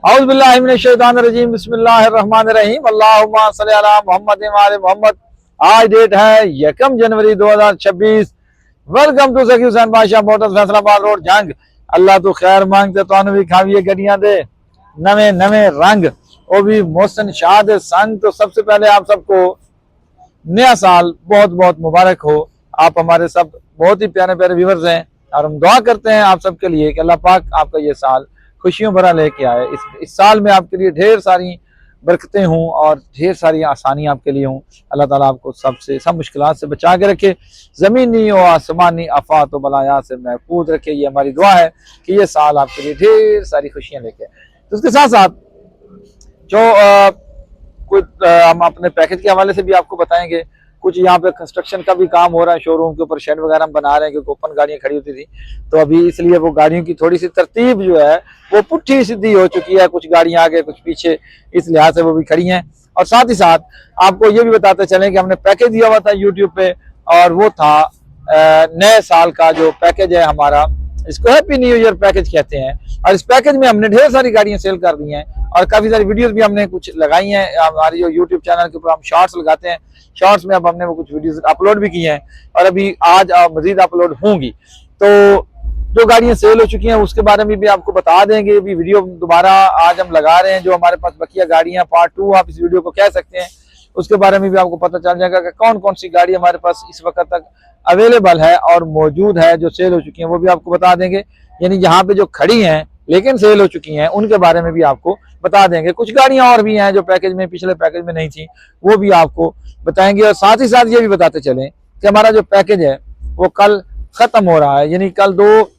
औज़ु बिल्लाहि मिनश शैतानिर रजीम बिस्मिल्लाहिर रहमानिर रहीम अल्लाहुम्मा सल्लि अला मुहम्मद व आले मोहम्मद। आज डेट है 1 जनवरी 2026। वेलकम टू ज़की हुसैन बादशाह मोटर्स फैसलाबाद रोड जंग। अल्लाह तो खैर मांगते तो भी खाविए गड्डियां दे नवे नवे रंग वो भी मोहसिन शाद संग। तो सबसे पहले आप सबको नया साल बहुत बहुत मुबारक हो। आप हमारे सब बहुत ही प्यारे प्यारे व्यूअर्स हैं और हम दुआ करते हैं आप सबके लिए कि अल्लाह पाक आपका ये साल खुशियों भरा लेके आए। इस साल में आपके लिए ढेर सारी बरकतें हों और ढेर सारी आसानी आपके लिए हों। अल्लाह ताला आपको सब मुश्किलात से बचा के रखे, ज़मीनी और आसमानी आफात व बलाया से महफूज रखे। ये हमारी दुआ है कि ये साल आपके लिए ढेर सारी खुशियाँ लेके आए। तो उसके साथ साथ जो कुछ हम अपने पैकेज के हवाले से भी आपको बताएंगे। कुछ यहाँ पे कंस्ट्रक्शन का भी काम हो रहा है, शोरूम के ऊपर शेड वगैरह हम बना रहे हैं क्योंकि ओपन गाड़ियाँ खड़ी होती थी तो अभी इसलिए वो गाड़ियों की थोड़ी सी तरतीब जो है वो पुट्ठी सीधी हो चुकी है। कुछ गाड़ियाँ आगे कुछ पीछे, इस लिहाज से वो भी खड़ी हैं। और साथ ही साथ आपको ये भी बताते चलें कि हमने पैकेज दिया हुआ था यूट्यूब पे और वो था नए साल का जो पैकेज है हमारा, इसको हैप्पी न्यू ईयर पैकेज कहते हैं। और इस पैकेज में हमने ढेर सारी गाड़ियां सेल कर दी हैं और काफी सारी वीडियोस भी हमने कुछ लगाई हैं। हमारी जो यूट्यूब चैनल के ऊपर हम शॉर्ट्स लगाते हैं, शॉर्ट्स में अब हमने वो कुछ वीडियोस अपलोड भी की हैं और अभी आज मजीद अपलोड होंगी। तो जो गाड़ियां सेल हो चुकी हैं उसके बारे में भी आपको बता देंगे। भी वीडियो दोबारा आज हम लगा रहे हैं। जो हमारे पास बकिया गाड़ियां पार्ट 2 आप इस वीडियो को कह सकते हैं, उसके बारे में भी आपको पता चल जाएगा कि कौन कौन सी गाड़ी हमारे पास इस वक्त तक अवेलेबल है और मौजूद है, जो सेल हो चुकी हैं वो भी आपको बता देंगे। यानी यहाँ पे जो खड़ी हैं लेकिन सेल हो चुकी हैं उनके बारे में भी आपको बता देंगे। कुछ गाड़ियां और भी हैं जो पैकेज में पिछले पैकेज में नहीं थी, वो भी आपको बताएंगे। और साथ ही साथ ये भी बताते चलें कि हमारा जो पैकेज है वो कल खत्म हो रहा है, यानी कल 2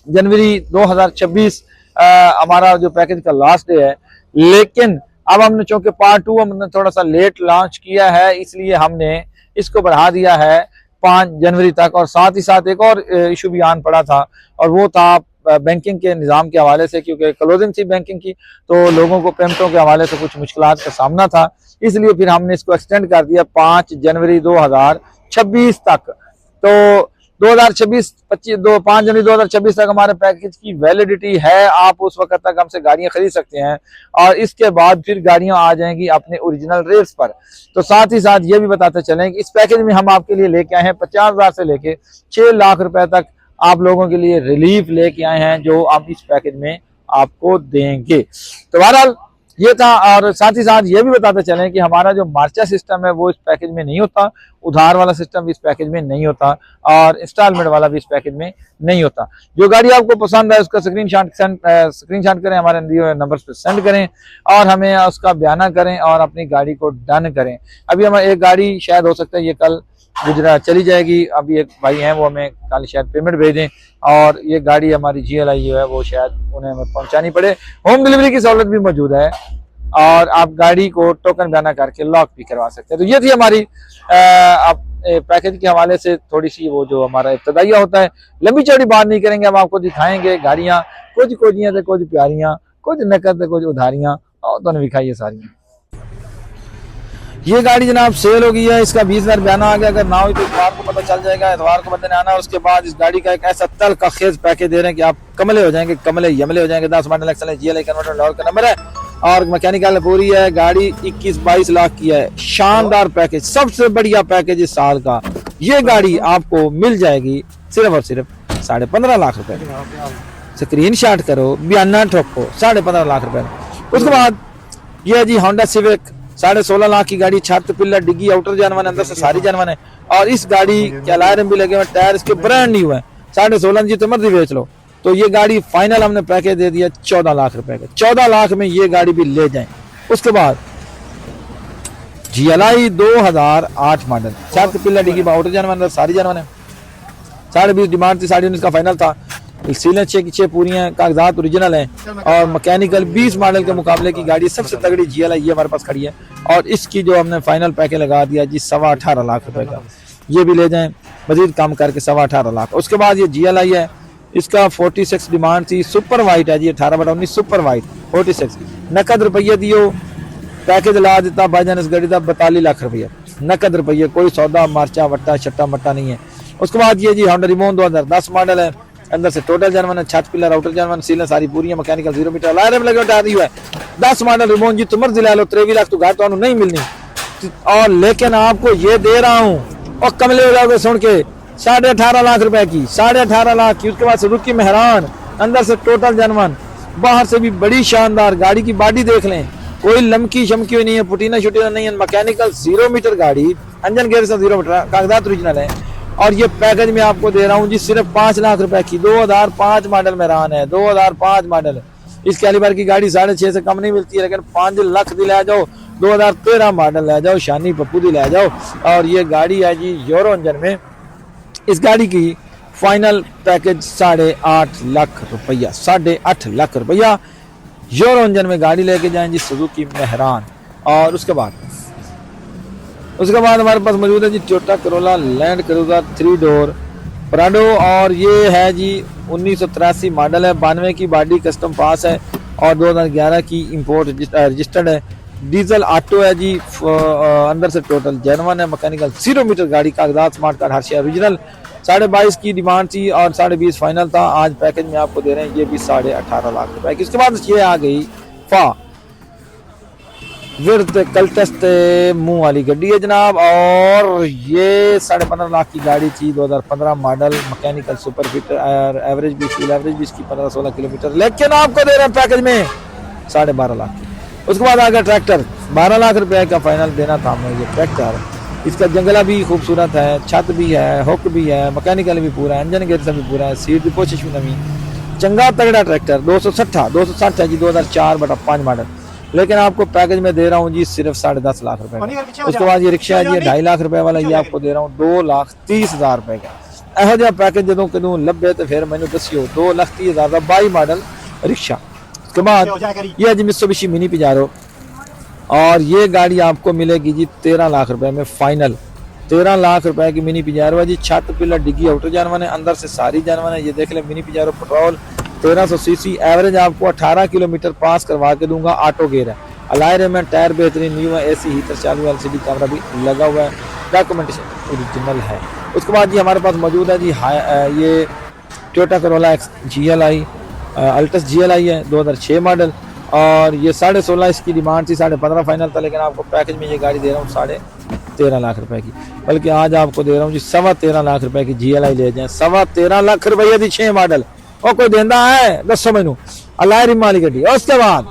जनवरी 2026 हमारा जो पैकेज का लास्ट डे है। लेकिन अब हमने चूंकि पार्ट 2 हमने थोड़ा सा लेट लॉन्च किया है, इसलिए हमने इसको बढ़ा दिया है 5 जनवरी तक। और साथ ही साथ एक और इशू भी आन पड़ा था और वो था बैंकिंग के निज़ाम के हवाले से, क्योंकि क्लोजिंग थी बैंकिंग की तो लोगों को पेमेंटों के हवाले से कुछ मुश्किलात का सामना था। इसलिए फिर हमने इसको एक्सटेंड कर दिया 5 जनवरी 2026 तक। तो 5 जनवरी 2026 तक हमारे पैकेज की वैलिडिटी है। आप उस वक्त तक हमसे गाड़ियां खरीद सकते हैं और इसके बाद फिर गाड़ियां आ जाएंगी अपने ओरिजिनल रेट्स पर। तो साथ ही साथ ये भी बताते चलें कि इस पैकेज में हम आपके लिए लेके आए हैं 50,000 से लेके 6 लाख रुपए तक आप लोगों के लिए रिलीफ लेके आए हैं, जो आप इस पैकेज में आपको देंगे। तो बहरहाल ये था। और साथ ही साथ ये भी बताते चलें कि हमारा जो मार्चा सिस्टम है वो इस पैकेज में नहीं होता, उधार वाला सिस्टम भी इस पैकेज में नहीं होता और इंस्टॉलमेंट वाला भी इस पैकेज में नहीं होता। जो गाड़ी आपको पसंद है उसका स्क्रीनशॉट करें, हमारे नंबर पर सेंड करें और हमें उसका बयाना करें और अपनी गाड़ी को डन करें। अभी हमारी एक गाड़ी शायद हो सकता है ये कल गुजरात चली जाएगी। अभी एक भाई हैं वो हमें कल शायद पेमेंट भेज दें और ये गाड़ी हमारी GLI जो है वो शायद उन्हें हमें पहुंचानी पड़े। होम डिलीवरी की सहूलत भी मौजूद है और आप गाड़ी को टोकन बयाना करके लॉक भी करवा सकते हैं। तो ये थी हमारी पैकेज के हवाले से थोड़ी सी वो जो हमारा इब्तदाइया होता है। लंबी चौड़ी बात नहीं करेंगे, हम आपको दिखाएंगे गाड़ियाँ कुछ कोजियाँ थे, कुछ प्यारियाँ, कुछ नकद थे, कुछ उधारियाँ और दोनों दिखाइए सारी। ये गाड़ी जनाब सेल हो गई है, इसका 20,000 बयाना आ गया। अगर ना हो तो इतवार को पता चल जाएगा, इतवार को बंदे ने आना। उसके बाद इस गाड़ी का एक ऐसा तल का खेज पैकेज दे रहे हैं कि आप कमले हो जाएंगे, कमले यमले हो जाएंगे। 10 मॉडल एक्सेल GLI कन्वर्टर लाहौर का नंबर है और मैकेनिकल पूरी है। गाड़ी 21-22 लाख की है। शानदार पैकेज, सबसे बढ़िया पैकेज इस साल का। ये गाड़ी आपको मिल जाएगी सिर्फ और सिर्फ 15.5 लाख रुपए। स्क्रीनशॉट करो, बयाना ठोको, 15.5 लाख रुपए। उसके बाद ये जी होंडा सिविक 16.5 लाख की गाड़ी, छत पिल्लर डिग्गी आउटर जानवन अंदर से सारी जानवन है और इस गाड़ी के अलायरम भी लगे हुए, टायर इसके ब्रांड न्यू है। 16.5 जी तो मर्जी बेच लो। तो ये गाड़ी फाइनल हमने पैकेज दे दिया 14 लाख रुपए का। 14 लाख में ये गाड़ी भी ले जाएं। उसके बाद GLI 2008 मॉडल, छत पिल्लर डिग्गी आउटर जानवन अंदर सारी जानवन है। 20.5 डिमांड थी, 19.5 का फाइनल था। सीलें 6 की 6 पूरी हैं, कागजात ओरिजिनल हैं और मैकेनिकल 20 मॉडल के मुकाबले की गाड़ी सबसे तगड़ी GLI ये हमारे पास खड़ी है और इसकी जो हमने फाइनल पैकेज लगा दिया जी 18.25 लाख रुपए का। ये भी ले जाएं, मजीद कम करके 18.25 लाख। उसके बाद ये GLI है, इसका 46 डिमांड थी, सुपर वाइट है जी 18/19 सुपर वाइट 46 नकद रुपये दियो, पैकेज ला दिता भाईजान इस गाड़ी का 42 लाख रुपया नकद रुपये, कोई सौदा मार्चा वट्टा छट्टा मट्टा नहीं है। उसके बाद ये जी होंडा रिमोन 2010 मॉडल है, अंदर से टोटल जर्मन है, छत पिलर आउटर जर्मन, सीलें सारी पूरी है, मैकेनिकल 0 मीटर लायर में लगे टायर दी हुआ है। 10 मॉडल रिमोट जी तुम मर्जी ले लो, 23 लाख तो घर तो नहीं मिलनी। और लेकिन आपको ये दे रहा हूँ और कमले हो जाओगे सुन के, 18.5 लाख रुपए की, 18.5 लाख की। उसके बाद सुजुकी मेहरान, अंदर से टोटल जर्मन, बाहर से भी बड़ी शानदार। गाड़ी की बॉडी देख लें, कोई लमकी शमकी हुई नहीं है, पुटीना शुटीना नहीं है, मैकेनिकल 0 मीटर गाड़ी, इंजन गेयर से 0 मीटर, कागजात ओरिजिनल है। और ये पैकेज में आपको दे रहा हूँ जी सिर्फ 5 लाख रुपए की। 2005 मॉडल मेहरान है, 2005 मॉडल है। इस कैलिबर की गाड़ी 6.5 से कम नहीं मिलती है, लेकिन 5 लाख दी ले जाओ, 2013 मॉडल ले जाओ, शानी पप्पू दी ले जाओ। और ये गाड़ी है जी यूरो इंजन में। इस गाड़ी की फाइनल पैकेज 8.5 लाख रुपया, 8.5 लाख रुपया यूरो इंजन में गाड़ी लेके जाएं जी सुजुकी मेहरान। और उसके बाद हमारे पास मौजूद है जी Toyota Corolla Land Cruiser 3 door Prado. और ये है जी 1983 मॉडल है, 92 की बॉडी कस्टम पास है और 2011 की इंपोर्ट रजिस्टर्ड है। डीजल ऑटो है जी, अंदर से टोटल जर्मन है, मैकेनिकल 0 मीटर गाड़ी, कागजात स्मार्ट कार्ड हर शे ओरिजिनल। 22.5 की डिमांड थी और 20.5 फाइनल था। आज पैकेज में आपको दे रहे हैं ये भी 18.5 लाख रुपए की। उसके बाद ये आ गई फा विर्थ कल्टस्ट मुंह वाली गड्डी है जनाब। और ये 15.5 लाख की गाड़ी थी, 2015 model, mechanical super fit, average भी फ्यूल एवरेज भी इसकी 15-16 किलोमीटर, लेकिन आपको दे रहे हैं पैकेज में 12.5 लाख की। उसके बाद आ गया ट्रैक्टर, 12 लाख रुपए का फाइनल देना था हमें ये ट्रैक्टर। इसका जंगला भी खूबसूरत है, छत भी है, हुक भी है, मैकेनिकल भी पूरा है, इंजन गेयर से भी पूरा है, सीट भी कोशिश भी नवी, चंगा तगड़ा ट्रैक्टर। 260 है जी, 2004/5 मॉडल, लेकिन आपको पैकेज में दे रहा हूँ जी सिर्फ 10.5 लाख रुपए का। उसके बाद ये रिक्शा है जी 2.5 लाख रुपए वाला, ये आपको दे रहा हूँ 2,30,000 रुपए का। यहो जहा पैकेज जो कदों लभे तो फिर मैंने दसियो। 2,30,000 का 22 मॉडल रिक्शा। उसके बाद ये जी मित्सुबिशी मिनी पिजारो, और ये गाड़ी आपको मिलेगी जी 13 लाख रुपए में फाइनल। 13 लाख रुपए की मिनी पिजारो है जी, छत पिलर डिग्गी आउटर जर्मन है, अंदर से सारी जर्मन है। ये देख ले mini Pizarro petrol, 1300 CC, average आपको 18 किलोमीटर पास करवा के दूंगा। ऑटो गेयर है, अलायरे में टायर बेहतरीन न्यू है, एसी हीटर चालू है, एलसीडी कैमरा भी लगा हुआ है, डॉक्यूमेंटेशन ओरिजिनल है। उसके बाद जी हमारे पास मौजूद है जी ये Toyota Corolla GLI Altis GLI है, 2006 मॉडल, और ये 16.5 इसकी डिमांड थी, 15.5 फाइनल था, लेकिन आपको पैकेज में ये गाड़ी दे रहा हूँ 13.5 लाख रुपए की। बल्कि आज आपको दे रहा हूँ जी 13.25 लाख रुपए की GLI ले जाए। 13.25 लाख रुपये दी 6 मॉडल और कोई देंदा है 10 मैनू अलायरी माली गड्डी। उसके बाद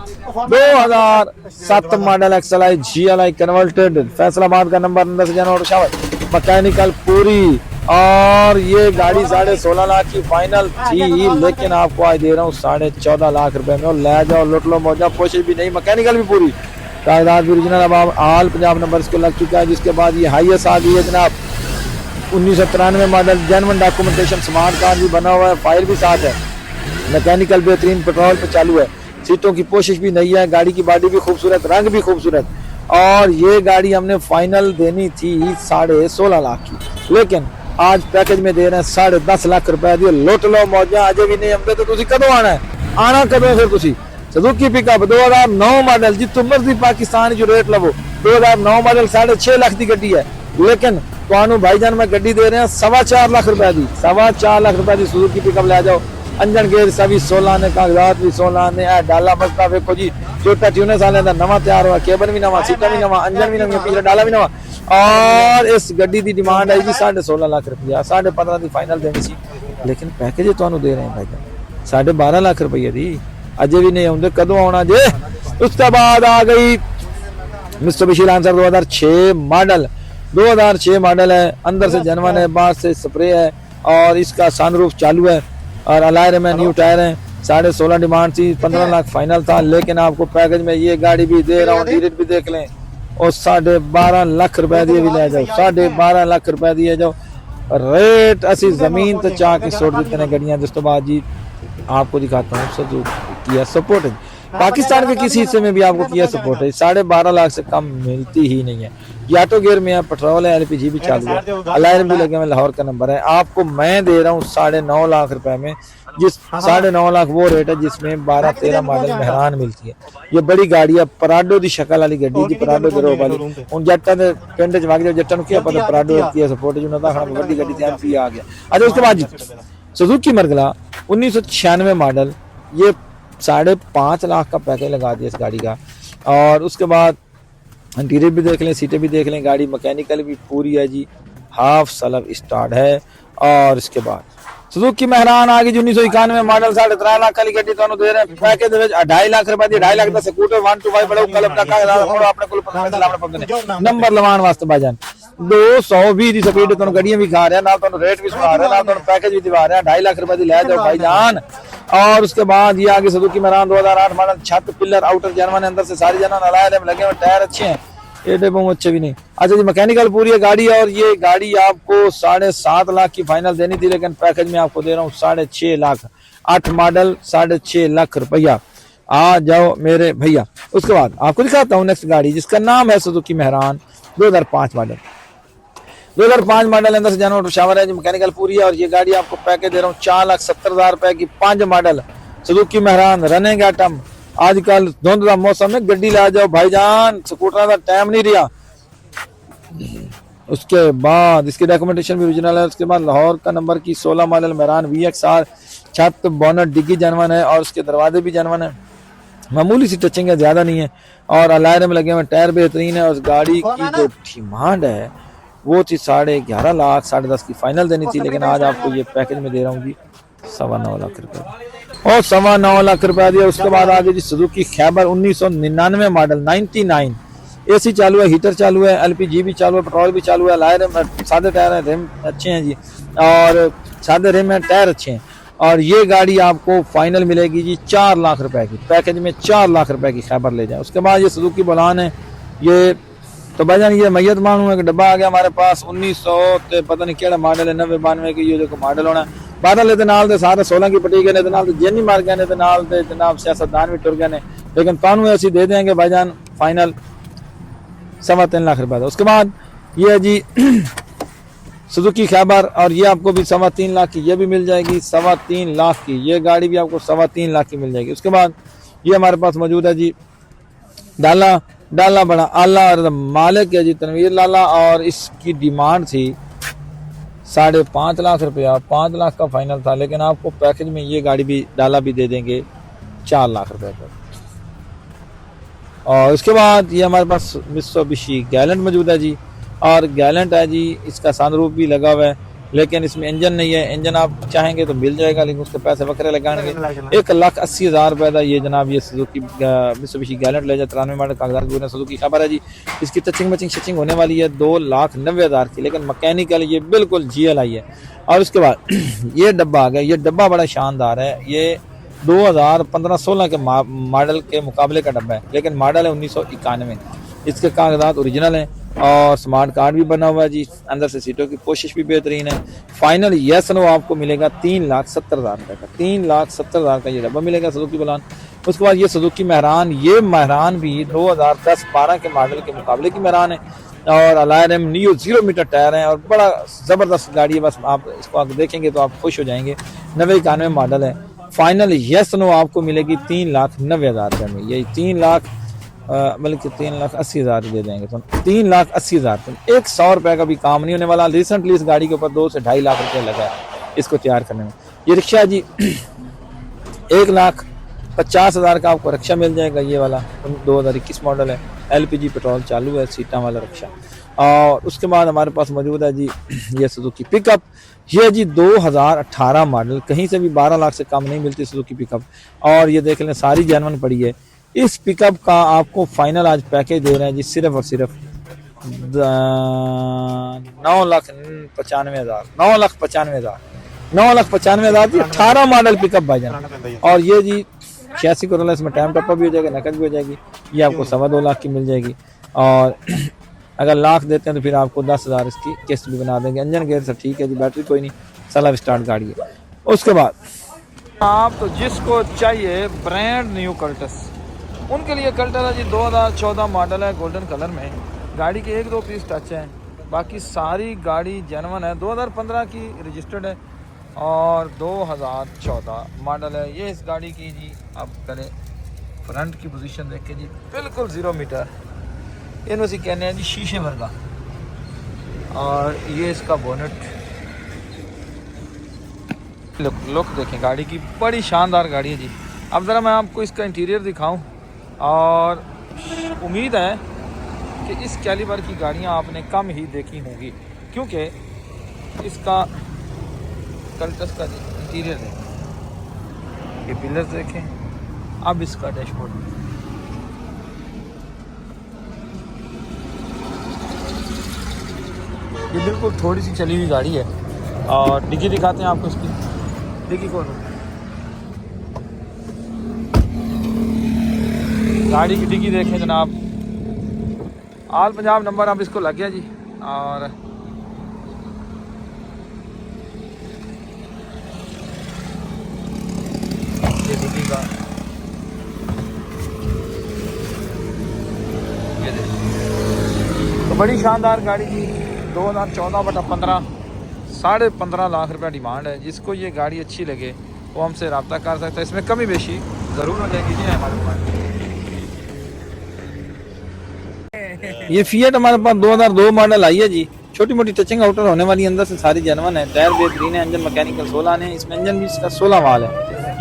2007 model XLI GLI converted, Faisalabad का नंबर, अंदर से जाना और शावर, मैकेनिकल पूरी। और ये गाड़ी 16.5 लाख की फाइनल थी, लेकिन आपको आज दे रहा हूँ 14.5 लाख रुपए में। और ले जाओ लुट लो मौजा, कोशिश भी नहीं, मैकेनिकल भी पूरी, कागजात भी ओरिजिनल। अब आल पंजाब नंबर इसको लग चुका है। जिसके बाद ये हाईएस्ट आ गई है जनाब, 1993 model, genuine documentation, smart card भी बना हुआ है, फाइल भी साथ है, मैकेनिकल बेहतरीन, पेट्रोल पे चालू है, सीटों की पोशिश भी नहीं है, गाड़ी की बॉडी भी खूबसूरत, रंग भी खूबसूरत। और ये गाड़ी हमने फाइनल देनी थी 16.5 लाख की, लेकिन आज पैकेज में दे रहे हैं 10.5 लाख रुपए दी। लुट लो मौजा, अजे भी नहीं आते तो तुसी कदों आना है, आना कदों फिर तुसी। सुजुकी पिकअप 2009 मॉडल, जितों मर्जी पाकिस्तान जो रेट लवो, 2009 मॉडल 6.5 लाख की गड्डी है, लेकिन तुहानू भाईजान मैं गड्डी दे रहे हैं 4.25 लाख रुपए दी। 4.25 लाख रुपए की सुजुकी पिकअप ले जाओ। इंजन गेयर सभी 16 ने, कागजात भी 16 ने, डाला बस्ता वेखो जी, छोटा 3 साल का नवा तैयार हुआ, केबन भी नवा, सीटा भी नवा, इंजन भी नवी, पिछला डाला भी नवा। और इस गड्डी की डिमांड है जी 16.5 लाख रुपया, 15.5 की फाइनल देनी सी, लेकिन पैकेज तुहानू दे रहे हैं भाईजान 12.5 लाख रुपये दी। अजे भी नहीं आते, कदों आना जे। उसके बाद आ गई मित्सुबिशी लांसर 2006 मॉडल, 2006 मॉडल है, अंदर से जनवन है, बाहर से स्प्रे है, और इसका सनरूफ चालू है, और अलायरे में न्यू टायर है। 16.5 डिमांड थी, 15 लाख फाइनल था, लेकिन आपको पैकेज में ये गाड़ी भी दे रहा हूँ, डीरेट भी देख लें, और 12.5 लाख रुपए दिए भी ले जाओ, 12.5 लाख रुपए दिए जाओ। रेट असी जमीन तो चाह के छोड़ देते हैं गाड़ियां। दोस्तों बाद जी आपको दिखाता हूँ किया सपोर्ट, पाकिस्तान के किसी हिस्से में भी आपको किया सपोर्ट है, 12.5 लाख से कम मिलती ही नहीं है। ये ऑटो गेयर में है, पेट्रोल है, LPG भी चालू है, अलायर भी लगे हुए, लाहौर का नंबर है। आपको मैं दे रहा हूँ 9.5 लाख रुपए में, जिस 9.5 लाख वो रेट है जिसमें 12-13 मॉडल मेहरान मिलती है। ये बड़ी गाड़ी है, पराडो की शक्ल वाली गड्डी जी, पराडो के रोब वाली। हूँ जट्टा के पिंड च वग जाओ, जट्टा क्या पता पराडो की सपोर्ट जो ना बड़ी गड्डी MP आ गया। अच्छा उसके बाद सुजुकी मरगला 1996 मॉडल, ये 5.5 लाख का पैकेज लगा दिया इस गाड़ी का। और उसके बाद इंटीरियर भी देख लें, सीटें भी देख लें, गाड़ी मैकेनिकल भी पूरी है जी, हाफ सलब स्टार्ट है। और इसके बाद सुजुकी मेहरान आ गई जी 1991 मॉडल, 3.5 लाख वाली गड्डी ਤੁਹਾਨੂੰ ਦੇ ਰਹੇ ਪੈकेज ਦੇ ਵਿੱਚ 2.5 ਲੱਖ ਰੁਪਏ ਦੀ 2.5 ਲੱਖ ਦਾ ਸਕੂਟਰ 125 ਬੜਾ ਕਲਬ ਦਾ ਕਾਗਜ਼ਾਤ ਫੋੜੋ ਆਪਣੇ ਕੋਲ ਨੰਬਰ ਲਵਾਉਣ ਵਾਸਤੇ ਭਾਜਨ 220 ਦੀ ਸਪੀਡ ਤੁਹਾਨੂੰ ਗੱਡੀਆਂ ਵੀ ਖਾ ਰਿਹਾ, ਨਾਲ ਤੁਹਾਨੂੰ ਰੇਟ ਵੀ ਸੁਣਾ ਰਿਹਾ, ਨਾਲ ਤੁਹਾਨੂੰ पैकेज भी दिवा रहा है। 2.5 लाख रुपए की ले जाओ भाईजान। और उसके बाद ये आगे सुजुकी मेहरान 2008 मॉडल, छत पिलर आउटर जर्मन अंदर से सारी जर्मन अलाय लगे हुए, टायर अच्छे हैं, एडे बहुत अच्छे भी नहीं। अच्छा जी मैकेनिकल पूरी है गाड़ी, और ये गाड़ी आपको 7.5 लाख की फाइनल देनी थी, लेकिन पैकेज में आपको दे रहा हूँ 6.5 लाख। 8 मॉडल 6.5 लाख रुपया, आ जाओ मेरे भैया। उसके बाद आपको दिखाता हूँ नेक्स्ट गाड़ी जिसका नाम है सुजुकी मेहरान 2005 मॉडल। 2005 मॉडल अंदर से जानवर शावर है जी, मैकेनिकल पूरी है। और ये गाड़ी आपको पैकेज दे रहा हूँ 4,70,000 रुपए की। 5 model Suzuki Mehran running item. आजकल धुंध का मौसम है, गड्डी ला जाओ भाईजान, स्कूटर का टाइम नहीं रहा। उसके बाद इसकी डॉक्यूमेंटेशन भी ओरिजिनल है। उसके बाद लाहौर का नंबर की 16 मॉडल मेहरान VXR, छत बोनट डिग्गी जनवन है, और उसके दरवाजे भी जनवन है, मामूली सी टचिंग है, ज्यादा नहीं है। और अलायर में लगे हुए टायर बेहतरीन है। उस गाड़ी की जो डिमांड है वो थी 11.5 लाख, 10.5 की फाइनल देनी थी, लेकिन आज आपको ये पैकेज में दे रहा हूँ जी 9.25 लाख रुपए, और 9.25 लाख रुपया दिया। उसके बाद आगे जी सुजुकी खैबर 1999 मॉडल 99, AC चालू है, हीटर चालू है, LPG भी चालू है, पेट्रोल भी चालू है, लायर सादे टायर है, रिम अच्छे हैं जी, और सादे रिम है, टायर अच्छे हैं। और ये गाड़ी आपको फाइनल मिलेगी जी 4 लाख रुपए की, पैकेज में 4 लाख रुपए की खैबर ले जाए। उसके बाद ये सुजुकी बोलान है, ये तो भाईजान ये मैयत मानू है कि डब्बा आ गया हमारे पास 1900 पता नहीं केड़ा मॉडल है, 90-92 की ये जो मॉडल होना बादल दे नाल दे सारे 16 की पटी गए ने, नाल जेनी मार गए ने, नाल दे जनाब सियासतदान भी टुर गए ने, लेकिन तानू ऐसी दे देंगे भाईजान फाइनल 3.25 लाख रुपए। उसके बाद ये है जी सुजुकी खैबर, और ये आपको भी 3.25 लाख की ये भी मिल जाएगी, 3.25 लाख की ये गाड़ी भी आपको 3.25 लाख की मिल जाएगी। उसके बाद ये हमारे पास मौजूद है जी डाला बड़ा आला, और मालिक है जी तनवीर लाला, और इसकी डिमांड थी 5.5 लाख रुपया, 5 लाख का फाइनल था, लेकिन आपको पैकेज में ये गाड़ी भी डाला भी दे देंगे 4 लाख रुपए का। और उसके बाद ये हमारे पास मित्सुबिशी गैलेंट मौजूद है जी, और गैलेंट है जी, इसका सनरूफ भी लगा हुआ है, लेकिन इसमें इंजन नहीं है। इंजन आप चाहेंगे तो मिल जाएगा, लेकिन उसके पैसे वक्रे लगाएंगे। 1,80,000 रुपए का ये जनाब ये सुजुकी मित्सुबिशी गैलेंट ले जाए, 93 मॉडल कागजात सुजुकी खबर है जी। इसकी टचिंग मचिंग शचिंग होने वाली है 2,90,000 की, लेकिन मैकेनिकल ये बिल्कुल GLI है। और उसके बाद ये डब्बा आ गया, ये डब्बा बड़ा शानदार है, ये 2015-16 के मॉडल के मुकाबले का डब्बा है, लेकिन मॉडल है 1991। इसके कागजात ओरिजिनल हैं, और स्मार्ट कार्ड भी बना हुआ है जी, अंदर से सीटों की कोशिश भी बेहतरीन है। फाइनल यस नो आपको मिलेगा 3,70,000 रुपए का, 3,70,000 का ये डब्बा मिलेगा सुजुकी बोलान। उसके बाद ये सुजुकी मेहरान, ये मेहरान भी 2010-12 के मॉडल के मुकाबले की मेहरान है, और अलायर नियो 0 मीटर टायर है, और बड़ा जबरदस्त गाड़ी है। बस आप इसको आप देखेंगे तो आप खुश हो जाएंगे। 90-91 मॉडल है। फाइनल यस नो आपको मिलेगी 3,90,000 रुपए में, यही बल्कि 3,80,000 दे देंगे, तो 3,80,000, 100 रुपए का भी काम नहीं होने वाला। रिसेंटली इस गाड़ी के ऊपर 2 से 2.5 लाख रुपए लगा है इसको तैयार करने में। ये रिक्शा जी 1,50,000 का आपको रिक्शा मिल जाएगा, ये वाला 2021 मॉडल है, LPG पेट्रोल चालू है, सीटा वाला रिक्शा। और उसके बाद हमारे पास मौजूद है जी ये सुजुकी पिकअप, ये जी 2018 मॉडल, कहीं से भी 12 लाख से कम नहीं मिलती सुजुकी पिकअप। और ये देख लें सारी जेन्युइन पड़ी है। इस पिकअप का आपको फाइनल आज पैकेज दे रहे हैं जी सिर्फ और सिर्फ 9,95,000, 9,95,000 जी, 18 मॉडल पिकअप भाईजान। और ये जी 86 करोड़, इसमें टाइम टप्पा भी हो जाएगा, नकद भी हो जाएगी, ये आपको 2.25 लाख की मिल जाएगी। और अगर लाख देते हैं तो फिर आपको 10,000 इसकी किस्त भी बना देंगे। इंजन गेयर से ठीक है जी, बैटरी कोई नहीं, सलाह स्टार्ट गाड़ी है। उसके बाद आप तो जिसको चाहिए ब्रांड न्यू कल्टस, उनके लिए कल्टस है जी 2014 मॉडल है, गोल्डन कलर में। गाड़ी के 1-2 पीस टच हैं, बाकी सारी गाड़ी जेन्युइन है। 2015 की रजिस्टर्ड है और 2014 मॉडल है। ये इस गाड़ी की जी आप करें फ्रंट की पोजीशन देख के जी बिल्कुल 0 मीटर, इनमें से कहने हैं जी शीशे वर्गा। और ये इसका बोनट, लुक देखें गाड़ी की, बड़ी शानदार गाड़ी है जी। अब ज़रा मैं आपको इसका इंटीरियर दिखाऊं, और उम्मीद है कि इस कैलिबर की गाड़ियां आपने कम ही देखी होंगी, क्योंकि इसका कल्टस का इंटीरियर देखें, ये पिलर्स देखें, अब इसका डैशबोर्ड, ये बिल्कुल थोड़ी सी चली हुई गाड़ी है। और डिग्गी दिखाते हैं आपको इसकी, डिग्गी खोलो, गाड़ी की डिग्गी देखें जनाब, आल पंजाब नंबर अब इसको लग गया जी। और ये डिग्गी का ये तो बड़ी शानदार गाड़ी जी। 2014/15 15.5 लाख रुपया डिमांड है। जिसको ये गाड़ी अच्छी लगे वो हमसे रब्ता कर सकता है, इसमें कमी बेशी ज़रूर हो जाएगी जी हमारे पास। ये फिएट हमारे पास 2002 मॉडल आई है जी, छोटी मोटी टचिंग आउटर होने वाली, अंदर से सारी जेनवन है, टायर बेहतरीन है, इंजन मैकेनिकल 16 है, इसमें इंजन भी इसका 16 वाल है,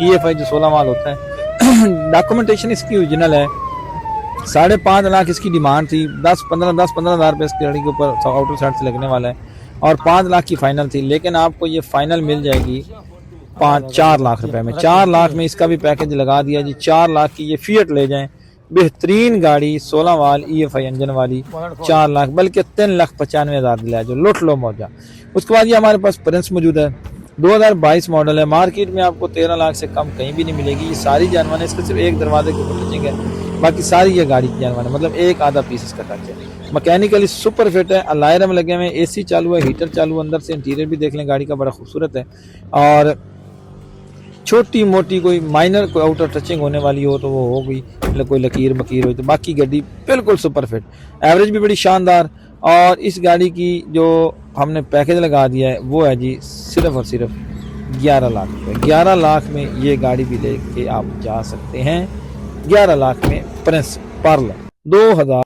EFI जो 16 वाल होता है। डॉक्यूमेंटेशन इसकी ओरिजिनल है। 5.5 लाख इसकी डिमांड थी, 10-15 हज़ार रुपये इसकी गाड़ी के ऊपर आउटर साइड से लगने वाला है, और 5 लाख की फाइनल थी, लेकिन आपको ये फाइनल मिल जाएगी 4 लाख रुपए में। 4 लाख में इसका भी पैकेज लगा दिया जी। 4 लाख की ये फिएट ले जाएं, बेहतरीन गाड़ी, 16 वाल EFI इंजन वाली, 4 लाख, बल्कि 3,95,000 दिलाया जो लुट लो मौजा। उसके बाद ये हमारे पास प्रिंस मौजूद है, 2022 मॉडल है, मार्केट में आपको 13 लाख से कम कहीं भी नहीं मिलेगी। ये सारी जानवर है, इसका सिर्फ एक दरवाजे के ऊपर टचिंग है, बाकी सारी ये गाड़ी की जानवर है, मतलब एक आधा पीस इसका टच है। मैकेनिकली सुपर फिट है, अलायरम लगे हुए हैं, AC चालू है, हीटर चालू, अंदर से इंटीरियर भी देख लें गाड़ी का, बड़ा खूबसूरत है। और छोटी मोटी कोई माइनर कोई आउटर टचिंग होने वाली हो तो वो हो गई, मतलब कोई लकीर मकीर हो, तो बाकी गाड़ी बिल्कुल सुपर फिट, एवरेज भी बड़ी शानदार। और इस गाड़ी की जो हमने पैकेज लगा दिया है वो है जी सिर्फ और सिर्फ 11 लाख रुपये। 11 लाख में ये गाड़ी भी लेके आप जा सकते हैं। 11 लाख में प्रिंस पर्ल 2000